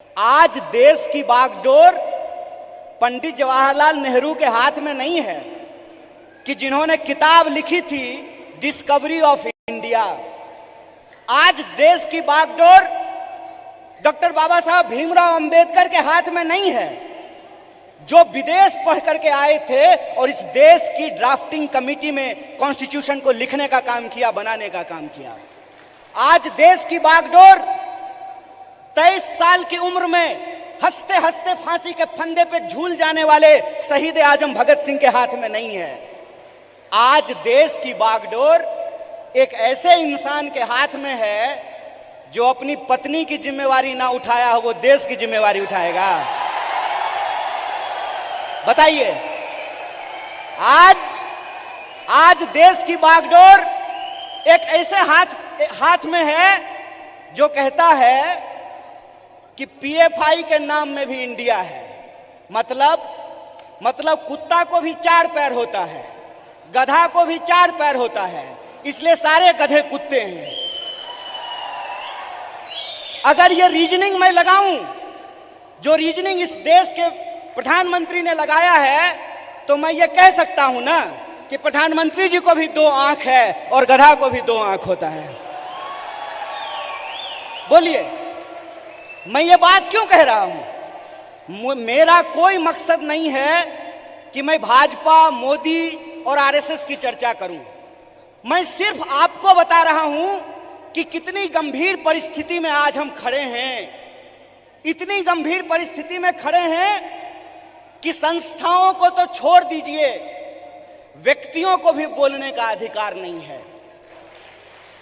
आज देश की बागडोर पंडित जवाहरलाल नेहरू के हाथ में नहीं है कि जिन्होंने किताब लिखी थी डिस्कवरी ऑफ इंडिया। आज देश की बागडोर डॉक्टर बाबा साहब भीमराव अंबेडकर के हाथ में नहीं है, जो विदेश पढ़ करके आए थे और इस देश की ड्राफ्टिंग कमेटी में कॉन्स्टिट्यूशन को लिखने का काम किया, बनाने का काम किया। आज देश की बागडोर 23 साल की उम्र में हंसते हंसते फांसी के फंदे पे झूल जाने वाले शहीद आजम भगत सिंह के हाथ में नहीं है। आज देश की बागडोर एक ऐसे इंसान के हाथ में है जो अपनी पत्नी की जिम्मेवारी ना उठाया हो, वो देश की जिम्मेवारी उठाएगा। बताइए, आज देश की बागडोर एक ऐसे हाथ में है जो कहता है कि पीएफआई के नाम में भी इंडिया है। मतलब कुत्ता को भी 4 पैर होता है, गधा को भी 4 पैर होता है, इसलिए सारे गधे कुत्ते हैं। अगर ये रीजनिंग मैं लगाऊं, जो रीजनिंग इस देश के प्रधानमंत्री ने लगाया है, तो मैं ये कह सकता हूं ना कि प्रधानमंत्री जी को भी 2 आंख है और गधा को भी 2 आंख होता है। बोलिए, मैं ये बात क्यों कह रहा हूं? मेरा कोई मकसद नहीं है कि मैं भाजपा, मोदी और आरएसएस की चर्चा करूं। मैं सिर्फ आपको बता रहा हूं कि कितनी गंभीर परिस्थिति में आज हम खड़े हैं। इतनी गंभीर परिस्थिति में खड़े हैं कि संस्थाओं को तो छोड़ दीजिए, व्यक्तियों को भी बोलने का अधिकार नहीं है।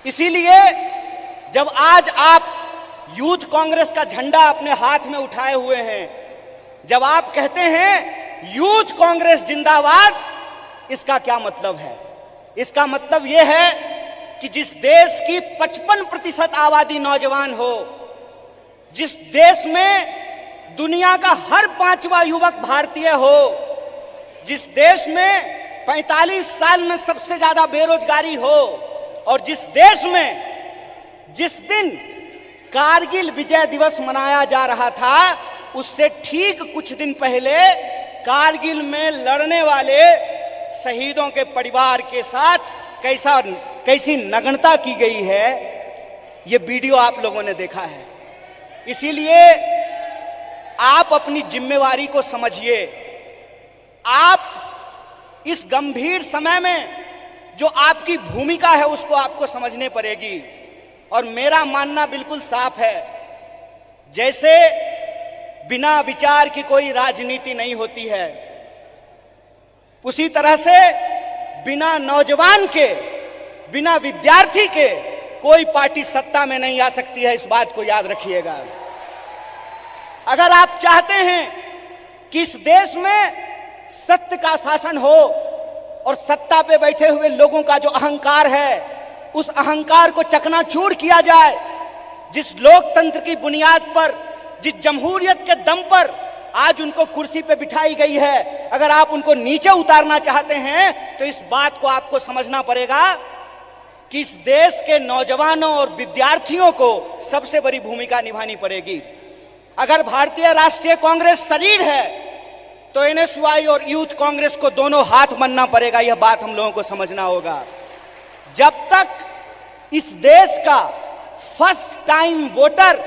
इसीलिए जब आज आप यूथ कांग्रेस का झंडा अपने हाथ में उठाए हुए हैं, जब आप कहते हैं यूथ कांग्रेस जिंदाबाद, इसका क्या मतलब है? इसका मतलब यह है कि जिस देश की 55% आबादी नौजवान हो, जिस देश में दुनिया का हर 5वां युवक भारतीय हो, जिस देश में 45 साल में सबसे ज्यादा बेरोजगारी हो, और जिस देश में जिस दिन कारगिल विजय दिवस मनाया जा रहा था, उससे ठीक कुछ दिन पहले कारगिल में लड़ने वाले शहीदों के परिवार के साथ कैसी नग्नता की गई है, ये वीडियो आप लोगों ने देखा है। इसीलिए आप अपनी जिम्मेवारी को समझिए। आप इस गंभीर समय में जो आपकी भूमिका है उसको आपको समझने पड़ेगी। और मेरा मानना बिल्कुल साफ है, जैसे बिना विचार की कोई राजनीति नहीं होती है, उसी तरह से बिना नौजवान के, बिना विद्यार्थी के कोई पार्टी सत्ता में नहीं आ सकती है। इस बात को याद रखिएगा। अगर आप चाहते हैं कि इस देश में सत्य का शासन हो और सत्ता पे बैठे हुए लोगों का जो अहंकार है, उस अहंकार को चकनाचूर किया जाए, जिस लोकतंत्र की बुनियाद पर, जिस जमहूरियत के दम पर आज उनको कुर्सी पे बिठाई गई है, अगर आप उनको नीचे उतारना चाहते हैं तो इस बात को आपको समझना पड़ेगा कि इस देश के नौजवानों और विद्यार्थियों को सबसे बड़ी भूमिका निभानी पड़ेगी। अगर भारतीय राष्ट्रीय कांग्रेस शरीर है तो एनएसवाई और यूथ कांग्रेस को दोनों हाथ बनना पड़ेगा। यह बात हम लोगों को समझना होगा। जब तक इस देश का फर्स्ट टाइम वोटर,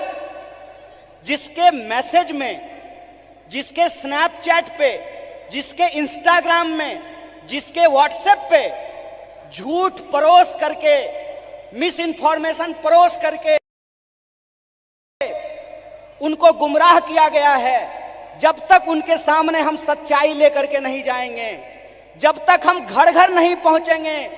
जिसके मैसेज में, जिसके स्नैपचैट पे, जिसके इंस्टाग्राम में, जिसके व्हाट्सएप पे झूठ परोस करके, मिस इन्फॉर्मेशन परोस करके उनको गुमराह किया गया है, जब तक उनके सामने हम सच्चाई लेकर के नहीं जाएंगे, जब तक हम घर घर नहीं पहुंचेंगे,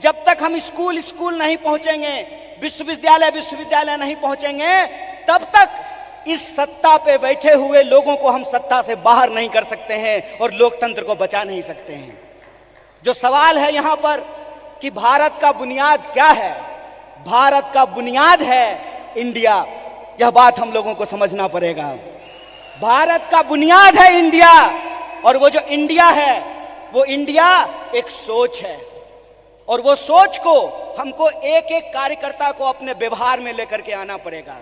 जब तक हम स्कूल नहीं पहुंचेंगे, विश्वविद्यालय नहीं पहुंचेंगे, तब तक इस सत्ता पे बैठे हुए लोगों को हम सत्ता से बाहर नहीं कर सकते हैं और लोकतंत्र को बचा नहीं सकते हैं। जो सवाल है यहां पर कि भारत का बुनियाद क्या है? भारत का बुनियाद है इंडिया। यह बात हम लोगों को समझना पड़ेगा। भारत का बुनियाद है इंडिया, और वो जो इंडिया है, वो इंडिया एक सोच है, और वो सोच को हमको एक एक कार्यकर्ता को अपने व्यवहार में लेकर के आना पड़ेगा।